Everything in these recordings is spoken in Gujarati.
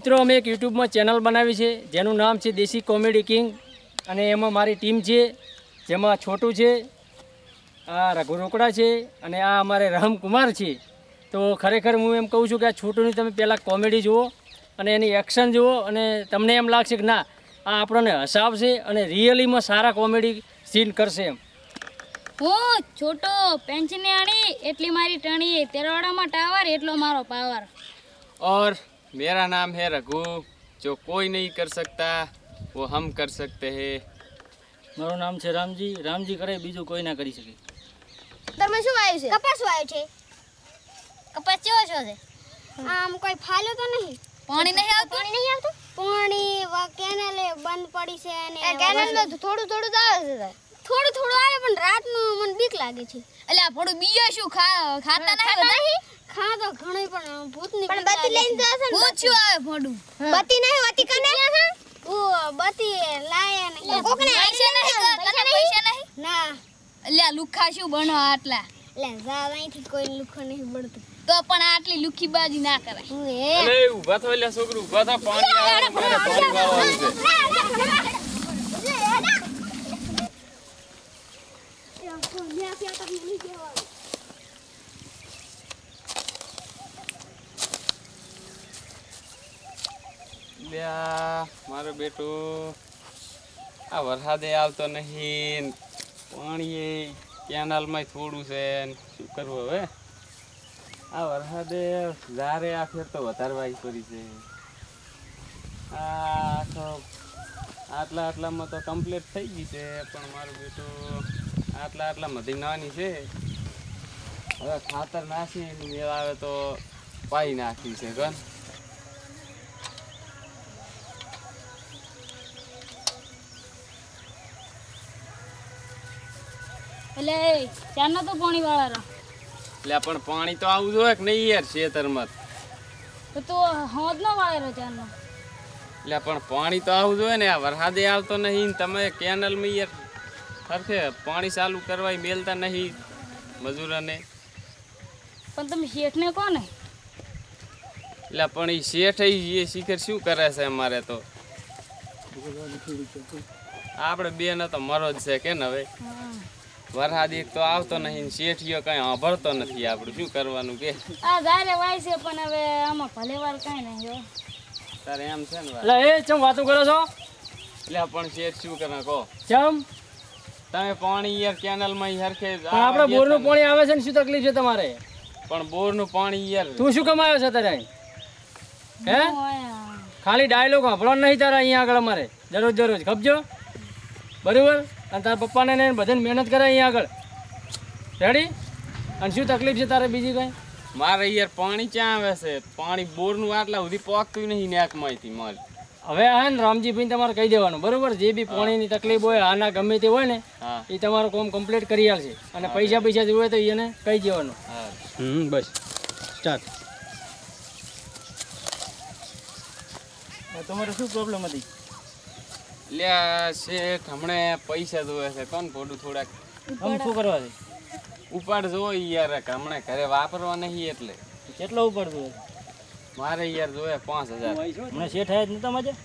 મિત્રો અમે એક યુટ્યુબમાં ચેનલ બનાવી છે જેનું નામ છે દેશી કોમેડી કિંગ અને એમાં મારી ટીમ છે જેમાં છોટું છે, આ રઘુ રોકડા છે અને આ અમારે રામકુમાર છે. તો ખરેખર હું એમ કહું છું કે આ છોટુંની તમે પહેલાં કોમેડી જુઓ અને એની એક્શન જુઓ અને તમને એમ લાગશે કે ના આ આપણને હસાવશે અને રિયલીમાં સારા કોમેડી સીન કરશે એમ. હું છોટો પેન્શને આણી એટલી મારી ટણી, તેરવાડામાં ટાવર એટલો મારો પાવર. और मेरा नाम है रघु, जो कोई नहीं कर सकता वो हम कर सकते हैं. મારું નામ છે રામજી, રામજી કરે બીજું કોઈ ના કરી શકે. તમે શું વાવ્યું છે? કપાસ વાવ્યો છે. કપાસ કેવો છો છે? આમ કોઈ ફાલ્યો તો નહીં? પાણી નહીં આવતું? પાણી નહીં આવતું? પાણી કેનાલે બંધ પડી છે અને કેનાલ તો થોડું થોડું જ આવે છે. થોડું થોડું આવે પણ રાતનું મને બીક લાગે છે. એટલે આ ફોડું બીયા શું ખાતા નહીં? ખા તો ઘણી પણ ભૂતની પણ બત્તી લઈને જશે ને. ભૂત શું આવે ફોડું? બત્તી નહીં, બત્તી કને? ઓ બત્તી લાયા નહીં. કોકને પૈસા નહીં? તને પૈસા નહીં? ના. એટલે આ લુખા શું બનો આટલા? એટલે જા અહીંથી કોઈ લુખો નહીં બળતું. તો પણ આટલી લુખીબાજી ના કરાય. અરે ઊભા થો લે છોકરું, ઊભા થા, પાણી આવે મારે પાણી વાળવાનું છે. મારો બેટો આ વરસાદે આવતો નહીં, પાણી કેનાલમાં થોડું છે, શું કરવું હવે? આ વરસાદે ઝારે આ ફેર તો વધારે વાઈ પડી છે. આ આટલામાં તો કમ્પ્લીટ થઈ ગઈ છે, પણ મારું બેટું આટલામાં બધી નાની છે. હવે ખાતર નાખી મેળ આવે તો પાઈ નાખી છે ગન. એટલે ચારના તો પાણી વાળા રહો. એટલે પણ પાણી તો આવું જોઈએ કે નહીં યાર ખેતરમાં? તો હોદ નો વાળે રહો ચારનો. એટલે પણ પાણી તો આવું જોઈએ ને, આ વરસાદે આવતો નહીં. તમે કેનલમાં યાર સરખે પાણી ચાલુ કરવા મેલતા નહીં મજૂરોને. પણ તમે શેઠને કહો ને. એટલે પણ એ શેઠ એ શિખર શું કરે છે અમારે તો? આપણે બે ને તો મરો જ છે કે ને. હવે વરસાદ એક તો આવતો નહીં, શેઠિયો કઈ સાંભળતો નથી. આપણે શું કરવાનું કે? આ ધારે વાય છે પણ હવે આમાં ભલેવાર કઈ નહીં જો. તારે એમ છે ને? એટલે એ ચમ વાતો કરો છો? એટલે પણ શેઠ શું કરે કહો? ચમ તમે પાણી યાર કેનલમાં હરખે આપણે બોરનું પાણી આવે છે ને, શું તકલીફ છે તમારે? પણ બોરનું પાણી યાર તું શું કમાયો છે તારે? હે ખાલી ડાયલોગ સાંભળો નહીં તારા અહીંયા આગળ અમારે દરરોજ ખપજો બરાબર. અને તારા પપ્પાને ને બધાને મહેનત કરે અહીંયા આગળ રેડી. અને શું તકલીફ છે તારે બીજી કઈ? મારે યાર પાણી ક્યાં આવે છે? પાણી બોરનું આટલા સુધી પોકતું નહીં નેકમાંથી મારે. હવે આ ને રામજીભાઈ તમારે કહી દેવાનું બરોબર. જે બી પાણીની તકલીફ હોય આના ગમે તે હોય ને એ તમારું કામ કમ્પ્લીટ કરી આવશે. અને પૈસા જોઈએ તો એને કહી દેવાનું. બસ સ્ટાર્ટ. તમારે શું પ્રોબ્લેમ હતી? લ્યા શેઠ હમણે પૈસા જોવે છે. કોણ ફોટું થોડાક આમ શું કરવા છે? ઉપાડ જોવો યાર, હમણે ઘરે વાપરવા નહીં. એટલે કેટલો ઉપાડતું? મારે યાર જોવે 5000. હમણાં શેઠ આવ્યા જ નતા મજા?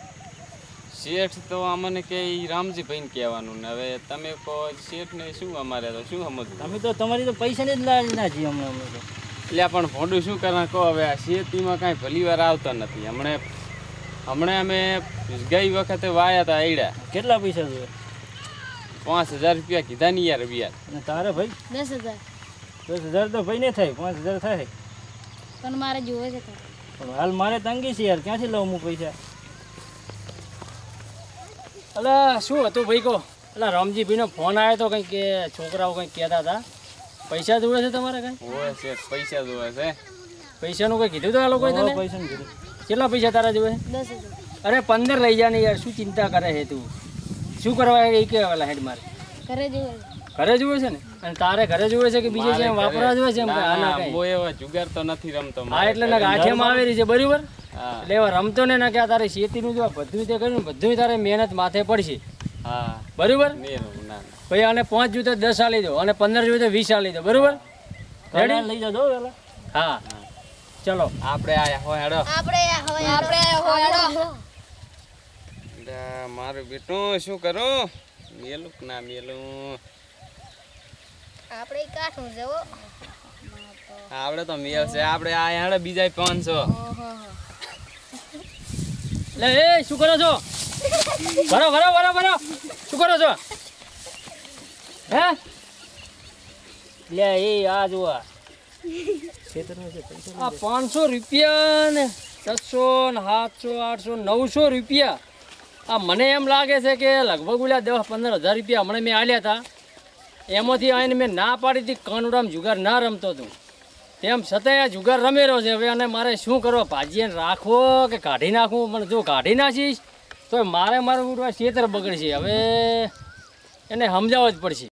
શેઠ તો અમને કે રામજીભાઈને કહેવાનું ને. હવે તમે કહો શેઠને શું? અમારે તો શું સમજવું? અમે તો તમારી તો પૈસાની જ લાજ ના છીએ હમણાં. અમે તો એટલે પણ ફોટું શું કરવા કહો? હવે આ શેતીમાં કાંઈ ભલી વાર આવતા નથી. હમણે અમે ગઈ વખતે વાયા હતા આયડા. કેટલા પૈસા જોઈએ? 5000 રૂપિયા કીધા નહીં યાર વ્યાજ. અને તારે ભાઈ? 10,000. 10,000 તો ભાઈ નહીં થાય, 5000 થાય. પણ મારે જોવે છે. પણ હાલ મારે તંગી છે યાર, ક્યાંથી લઉં હું પૈસા? અલા શું હતું ભાઈ કહો? એટલે રામજીભાઈનો ફોન આવ્યો તો કંઈક કે છોકરાઓ કંઈક કહેતા હતા પૈસા જોવે છે તમારે કંઈ? હોય છે પૈસા જોવે છે. પૈસાનું કંઈ કીધું તો આ લોકોએ તને? પૈસાનું કીધું. કેટલા પૈસા તારા જોવે? 10,000. અરે 15 લઈ જા ને યાર, શું ચિંતા કરે છે તું? શું કરવા એ કહેવાલા હેડ મારે? ઘરે જોવે. ઘરે જોવે છે ને? અને તારે ઘરે જોવે છે કે બીજે જેમ વાપરવા જોવે છે? એમ આના કઈ બો એવા જુગાર તો નથી રમતો. હા એટલે ને ગાંઠિયામાં આવેલી છે બરાબર. એટલે એવા રમતો ને ના કે તારે શેતીનું જો બધું તે કર્યું બધું તારે મહેનત માથે પડશે. હા બરાબર. ભાઈ અને 5 જોતે 10 આલી દો અને 15 જોતે 20 આલી દો બરાબર. રેડી લઈ જાજો વેલા. હા ચલો આપણે આયા હોય હેડો. આપણે હોય મારું બેટું શું કરું મેલું કે ના મેલું આપણે કાઠું જવો આપણે તો મેલ છે આપણે આ હેડે બીજા 500 લે એ શું કરો છો ભરો ભરો ભરો ભરો શું કરો છો હે લે એ આ જો આ 500 રૂપિયા ને 600 ને 700 800 900 રૂપિયા આ મને એમ લાગે છે કે લગભગ ઓલા 10-15 હજાર રૂપિયા હમણાં મેં આલ્યા હતા એમાંથી આવીને મેં ના પાડી હતી કાનુડામાં જુગાર ના રમતો તું તેમ છતાંય આ જુગાર રમેલો છે હવે અને મારે શું કરવો ભાજીને રાખવો કે કાઢી નાખવું પણ જો કાઢી નાખીશ તો મારે મારું ક્ષેત્ર બગડશે હવે એને સમજાવવું જ પડશે